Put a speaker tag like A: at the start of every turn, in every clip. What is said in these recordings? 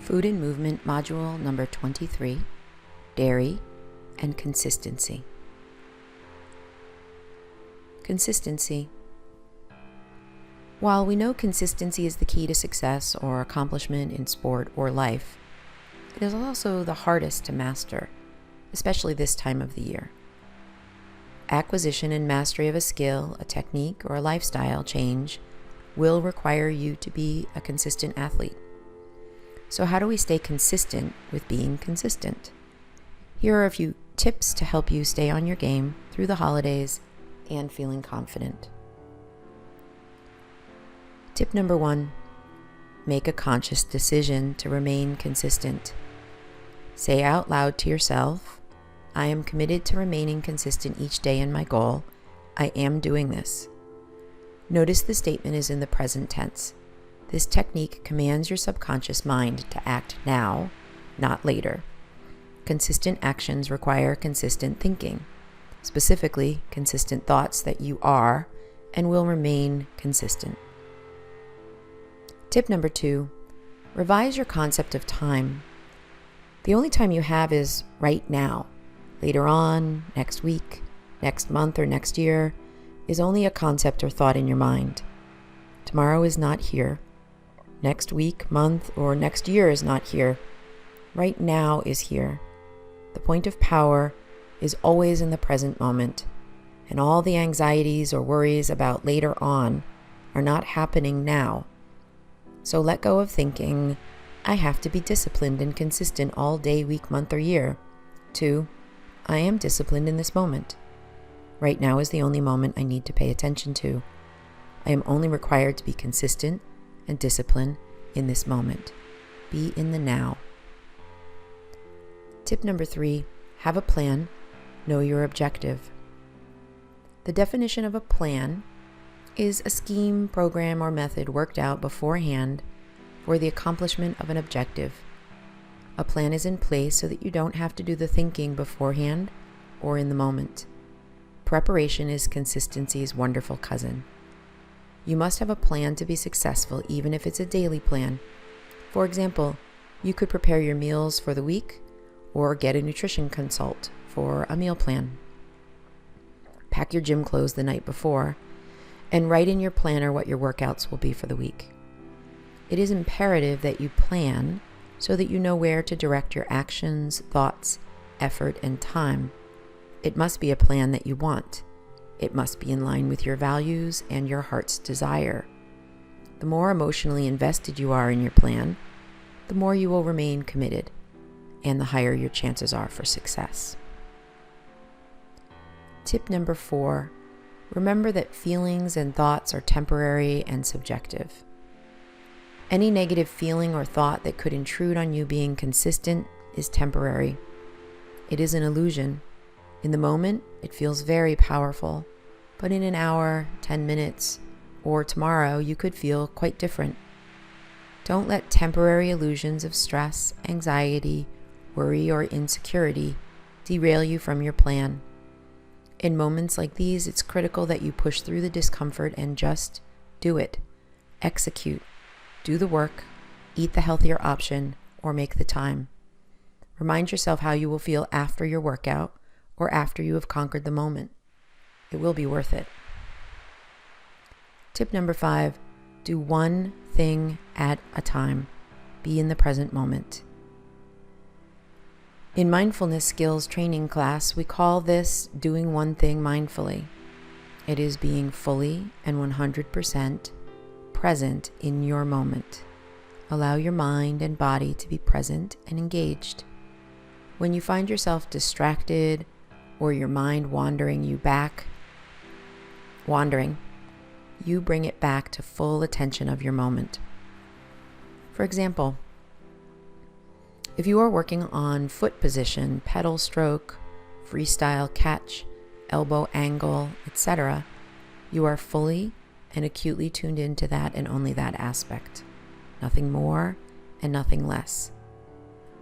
A: Food and Movement Module number 23, Dairy and Consistency. Consistency. While we know consistency is the key to success or accomplishment in sport or life, it is also the hardest to master, especially this time of the year. Acquisition and mastery of a skill, a technique, or a lifestyle change will require you to be a consistent athlete. So how do we stay consistent with being consistent? Here are a few tips to help you stay on your game through the holidays and feeling confident. Tip number 1, make a conscious decision to remain consistent. Say out loud to yourself, I am committed to remaining consistent each day in my goal. I am doing this. Notice the statement is in the present tense. This technique commands your subconscious mind to act now, not later. Consistent actions require consistent thinking, specifically consistent thoughts that you are and will remain consistent. Tip number 2, revise your concept of time. The only time you have is right now. Later on, next week, next month, or next year is only a concept or thought in your mind. Tomorrow is not here. Next week, month, or next year is not here. Right now is here. The point of power is always in the present moment, and all the anxieties or worries about later on are not happening now. So let go of thinking, I have to be disciplined and consistent all day, week, month, or year, to, I am disciplined in this moment. Right now is the only moment I need to pay attention to. I am only required to be consistent and discipline in this moment. Be in the now. Tip number 3, have a plan. Know your objective. The definition of a plan is a scheme, program, or method worked out beforehand for the accomplishment of an objective. A plan is in place so that you don't have to do the thinking beforehand or in the moment. Preparation is consistency's wonderful cousin. You must have a plan to be successful, even if it's a daily plan. For example, you could prepare your meals for the week or get a nutrition consult for a meal plan. Pack your gym clothes the night before and write in your planner what your workouts will be for the week. It is imperative that you plan so that you know where to direct your actions, thoughts, effort, and time. It must be a plan that you want. It must be in line with your values and your heart's desire. The more emotionally invested you are in your plan, the more you will remain committed, and the higher your chances are for success. Tip number 4, remember that feelings and thoughts are temporary and subjective. Any negative feeling or thought that could intrude on you being consistent is temporary. It is an illusion. In the moment, it feels very powerful, but in an hour, 10 minutes, or tomorrow, you could feel quite different. Don't let temporary illusions of stress, anxiety, worry, or insecurity derail you from your plan. In moments like these, it's critical that you push through the discomfort and just do it. Execute. Do the work. Eat the healthier option, or make the time. Remind yourself how you will feel after your workout or after you have conquered the moment. It will be worth it. Tip number 5, do one thing at a time. Be in the present moment. In mindfulness skills training class, we call this doing one thing mindfully. It is being fully and 100% present in your moment. Allow your mind and body to be present and engaged. When you find yourself distracted or your mind wandering, you bring it back to full attention of your moment. For example, if you are working on foot position, pedal stroke, freestyle catch, elbow angle, etc., you are fully and acutely tuned into that and only that aspect. Nothing more and nothing less.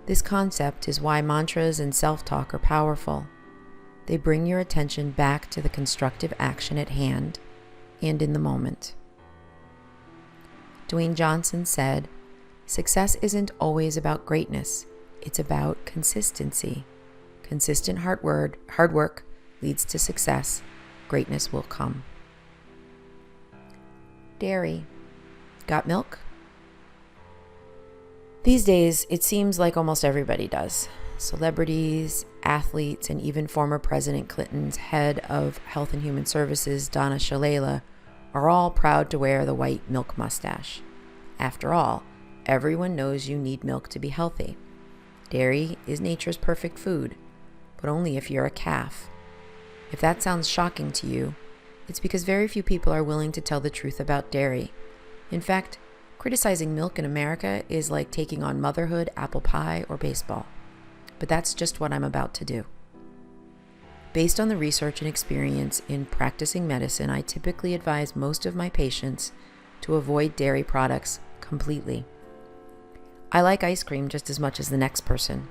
A: This concept is why mantras and self-talk are powerful. They bring your attention back to the constructive action at hand and in the moment. Dwayne Johnson said, Success isn't always about greatness. It's about consistency. Consistent hard work leads to success. Greatness will come. Dairy. Got milk? These days, it seems like almost everybody does. Celebrities, athletes, and even former President Clinton's head of Health and Human Services, Donna Shalala, are all proud to wear the white milk mustache. After all, everyone knows you need milk to be healthy. Dairy is nature's perfect food, but only if you're a calf. If that sounds shocking to you, it's because very few people are willing to tell the truth about dairy. In fact, criticizing milk in America is like taking on motherhood, apple pie, or baseball. But that's just what I'm about to do. Based on the research and experience in practicing medicine, I typically advise most of my patients to avoid dairy products completely. I like ice cream just as much as the next person.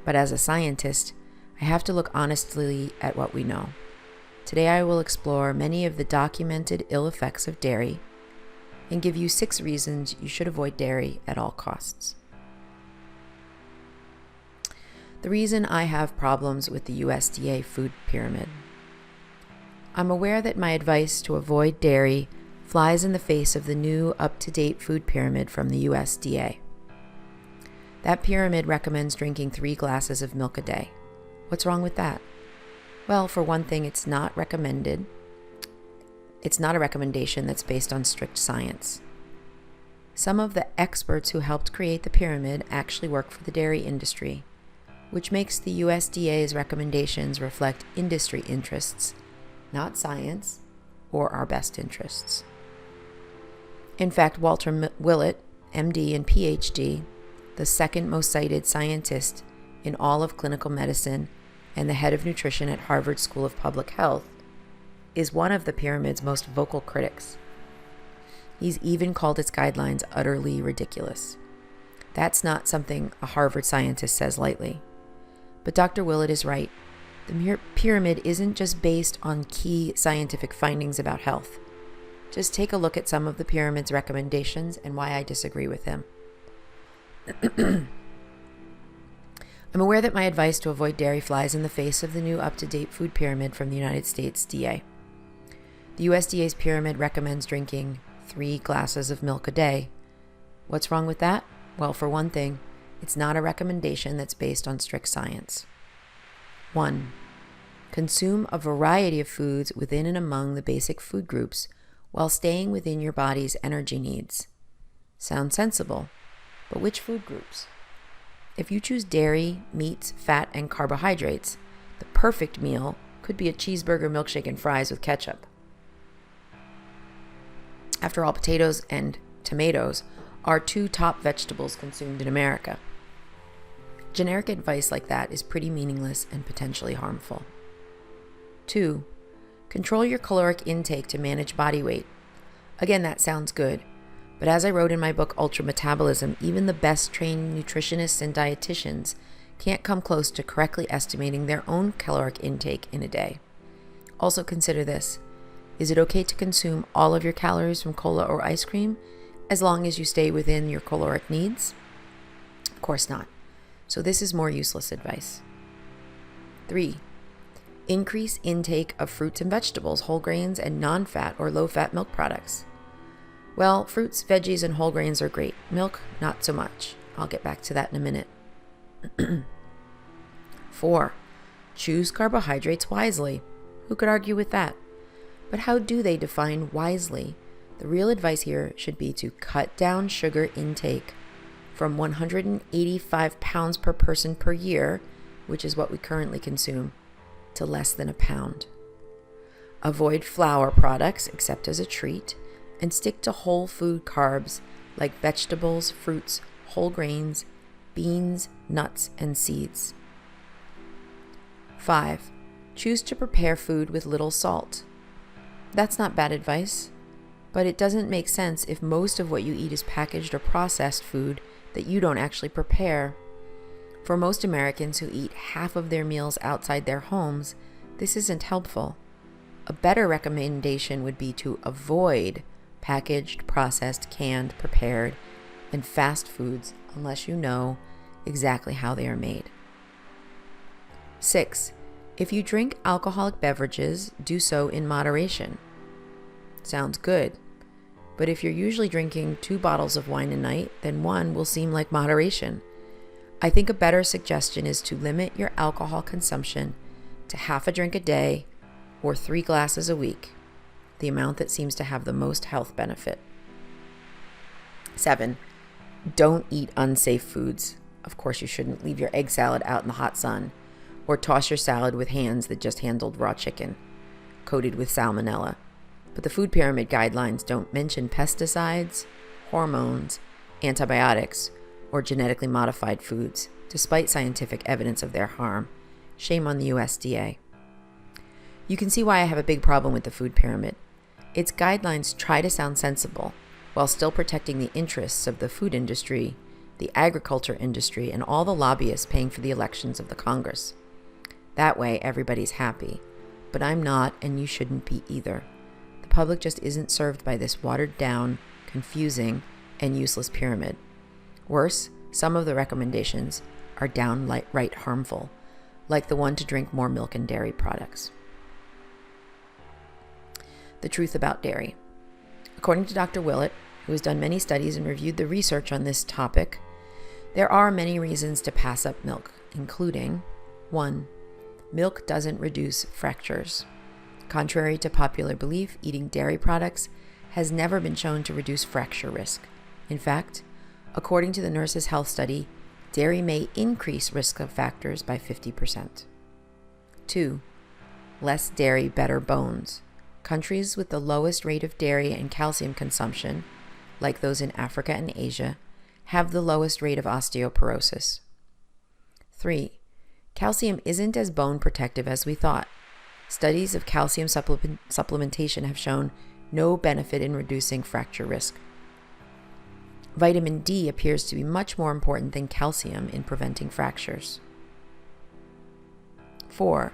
A: But as a scientist, I have to look honestly at what we know. Today I will explore many of the documented ill effects of dairy and give you 6 reasons you should avoid dairy at all costs. The reason I have problems with the USDA food pyramid. I'm aware that my advice to avoid dairy flies in the face of the new up-to-date food pyramid from the USDA. That pyramid recommends drinking 3 glasses of milk a day. What's wrong with that? Well, for one thing, it's not recommended. It's not a recommendation that's based on strict science. Some of the experts who helped create the pyramid actually work for the dairy industry, which makes the USDA's recommendations reflect industry interests, not science or our best interests. In fact, Walter Willett, MD and PhD, the second most cited scientist in all of clinical medicine and the head of nutrition at Harvard School of Public Health, is one of the pyramid's most vocal critics. He's even called its guidelines utterly ridiculous. That's not something a Harvard scientist says lightly. But Dr. Willett is right. The pyramid isn't just based on key scientific findings about health. Just take a look at some of the pyramid's recommendations and why I disagree with him. I'm aware that my advice to avoid dairy flies in the face of the new up-to-date food pyramid from the United States DA. The USDA's pyramid recommends drinking 3 glasses of milk a day. What's wrong with that? Well, for one thing, it's not a recommendation that's based on strict science. 1. Consume a variety of foods within and among the basic food groups while staying within your body's energy needs. Sounds sensible, but which food groups? If you choose dairy, meats, fat, and carbohydrates, the perfect meal could be a cheeseburger, milkshake, and fries with ketchup. After all, potatoes and tomatoes are 2 top vegetables consumed in America. Generic advice like that is pretty meaningless and potentially harmful. 2. Control your caloric intake to manage body weight. Again, that sounds good, but as I wrote in my book Ultra Metabolism, even the best trained nutritionists and dietitians can't come close to correctly estimating their own caloric intake in a day. Also consider this. Is it okay to consume all of your calories from cola or ice cream as long as you stay within your caloric needs? Of course not. So this is more useless advice. 3. Increase intake of fruits and vegetables, whole grains, and non-fat or low-fat milk products. Well, fruits, veggies, and whole grains are great. Milk, not so much. I'll get back to that in a minute. 4. Choose carbohydrates wisely. Who could argue with that? But how do they define wisely? The real advice here should be to cut down sugar intake from 185 pounds per person per year, which is what we currently consume, to less than a pound. Avoid flour products except as a treat, and stick to whole food carbs like vegetables, fruits, whole grains, beans, nuts, and seeds. 5. Choose to prepare food with little salt. That's not bad advice, but it doesn't make sense if most of what you eat is packaged or processed food that you don't actually prepare. For most Americans who eat half of their meals outside their homes, this isn't helpful. A better recommendation would be to avoid packaged, processed, canned, prepared, and fast foods unless you know exactly how they are made. 6. If you drink alcoholic beverages, do so in moderation. Sounds good, but if you're usually drinking 2 bottles of wine a night, then 1 will seem like moderation. I think a better suggestion is to limit your alcohol consumption to half a drink a day or 3 glasses a week, the amount that seems to have the most health benefit. 7. Don't eat unsafe foods. Of course, you shouldn't leave your egg salad out in the hot sun, or toss your salad with hands that just handled raw chicken, coated with salmonella. But the food pyramid guidelines don't mention pesticides, hormones, antibiotics, or genetically modified foods, despite scientific evidence of their harm. Shame on the USDA. You can see why I have a big problem with the food pyramid. Its guidelines try to sound sensible, while still protecting the interests of the food industry, the agriculture industry, and all the lobbyists paying for the elections of the Congress. That way, everybody's happy. But I'm not, and you shouldn't be either. The public just isn't served by this watered-down, confusing, and useless pyramid. Worse, some of the recommendations are downright harmful, like the one to drink more milk and dairy products. The truth about dairy. According to Dr. Willett, who has done many studies and reviewed the research on this topic, there are many reasons to pass up milk, including 1. Milk doesn't reduce fractures. Contrary to popular belief, eating dairy products has never been shown to reduce fracture risk. In fact, according to the Nurses' Health Study, dairy may increase risk of fractures by 50%. 2. Less dairy, better bones. Countries with the lowest rate of dairy and calcium consumption, like those in Africa and Asia, have the lowest rate of osteoporosis. 3. Calcium isn't as bone protective as we thought. Studies of calcium supplementation have shown no benefit in reducing fracture risk. Vitamin D appears to be much more important than calcium in preventing fractures. 4.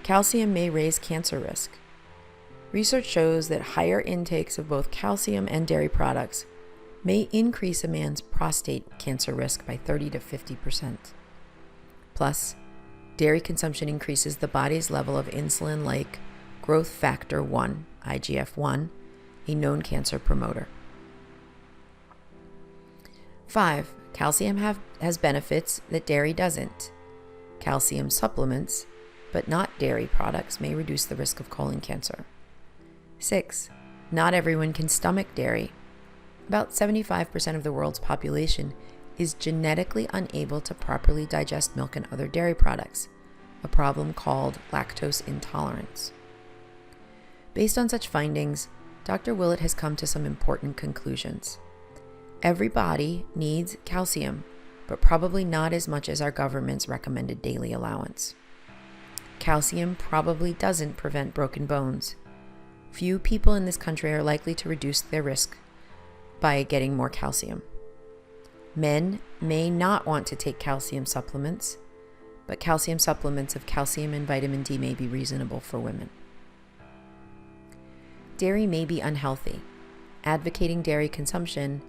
A: Calcium may raise cancer risk. Research shows that higher intakes of both calcium and dairy products may increase a man's prostate cancer risk by 30 to 50%. Plus, dairy consumption increases the body's level of insulin-like growth factor 1, IGF-1, a known cancer promoter. 5. Calcium has benefits that dairy doesn't. Calcium supplements, but not dairy products, may reduce the risk of colon cancer. 6. Not everyone can stomach dairy. About 75% of the world's population is genetically unable to properly digest milk and other dairy products, a problem called lactose intolerance. Based on such findings, Dr. Willett has come to some important conclusions. Every body needs calcium, but probably not as much as our government's recommended daily allowance. Calcium probably doesn't prevent broken bones. Few people in this country are likely to reduce their risk by getting more calcium. Men may not want to take calcium supplements, but calcium supplements of calcium and vitamin D may be reasonable for women. Dairy may be unhealthy. Advocating dairy consumption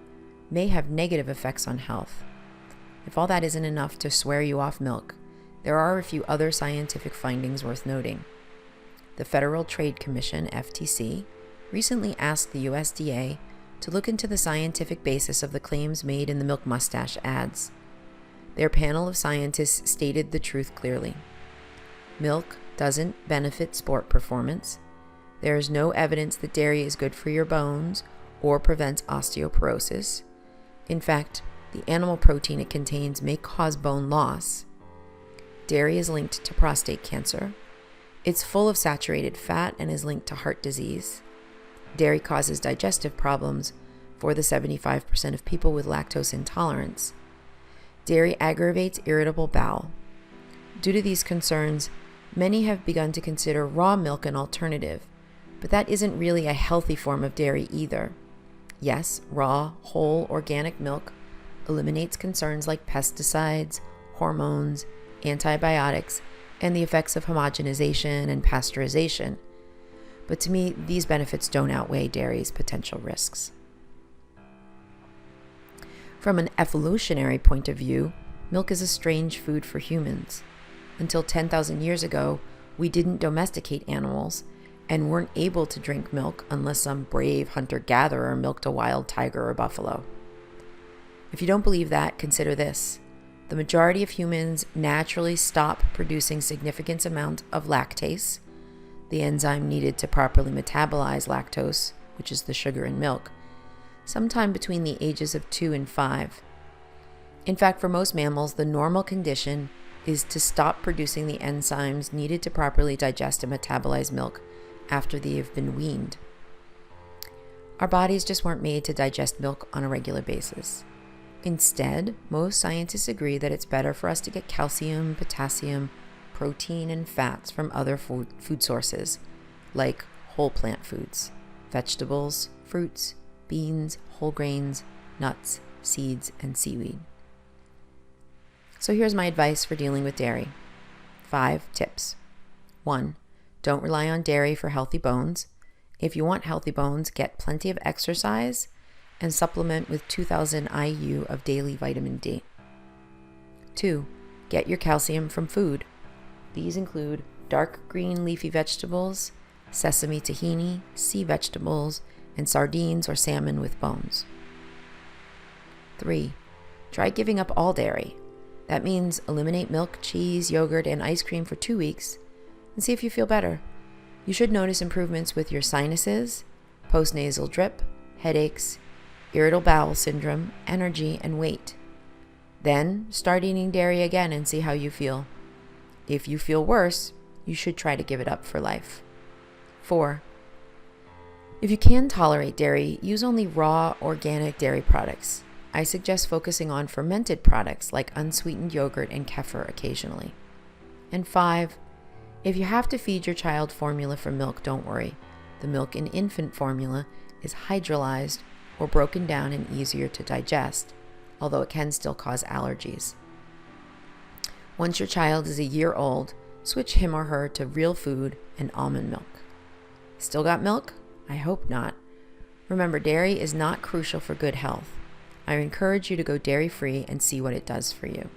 A: may have negative effects on health. If all that isn't enough to swear you off milk, there are a few other scientific findings worth noting. The Federal Trade Commission, FTC, recently asked the USDA to look into the scientific basis of the claims made in the milk mustache ads. Their panel of scientists stated the truth clearly. Milk doesn't benefit sport performance. There is no evidence that dairy is good for your bones or prevents osteoporosis. In fact, the animal protein it contains may cause bone loss. Dairy is linked to prostate cancer. It's full of saturated fat and is linked to heart disease. Dairy causes digestive problems for the 75% of people with lactose intolerance. Dairy aggravates irritable bowel. Due to these concerns, many have begun to consider raw milk an alternative, but that isn't really a healthy form of dairy either. Yes, raw, whole, organic milk eliminates concerns like pesticides, hormones, antibiotics, and the effects of homogenization and pasteurization. But to me, these benefits don't outweigh dairy's potential risks. From an evolutionary point of view, milk is a strange food for humans. Until 10,000 years ago, we didn't domesticate animals and weren't able to drink milk unless some brave hunter-gatherer milked a wild tiger or buffalo. If you don't believe that, consider this. The majority of humans naturally stop producing significant amount of lactase, the enzyme needed to properly metabolize lactose, which is the sugar in milk, sometime between the ages of 2 and 5. In fact, for most mammals, the normal condition is to stop producing the enzymes needed to properly digest and metabolize milk after they have been weaned. Our bodies just weren't made to digest milk on a regular basis. Instead, most scientists agree that it's better for us to get calcium, potassium, protein, and fats from other food sources, like whole plant foods, vegetables, fruits, beans, whole grains, nuts, seeds, and seaweed. So here's my advice for dealing with dairy. 5 tips. 1. Don't rely on dairy for healthy bones. If you want healthy bones, get plenty of exercise and supplement with 2,000 IU of daily vitamin D. 2. Get your calcium from food. These include dark green leafy vegetables, sesame tahini, sea vegetables, and sardines or salmon with bones. 3. Try giving up all dairy. That means eliminate milk, cheese, yogurt, and ice cream for 2 weeks and see if you feel better. You should notice improvements with your sinuses, postnasal drip, headaches, irritable bowel syndrome, energy, and weight. Then start eating dairy again and see how you feel. If you feel worse, you should try to give it up for life. 4. If you can tolerate dairy, use only raw, organic dairy products. I suggest focusing on fermented products like unsweetened yogurt and kefir occasionally. And 5, if you have to feed your child formula for milk, don't worry. The milk in infant formula is hydrolyzed or broken down and easier to digest, although it can still cause allergies. Once your child is a year old, switch him or her to real food and almond milk. Still got milk? I hope not. Remember, dairy is not crucial for good health. I encourage you to go dairy-free and see what it does for you.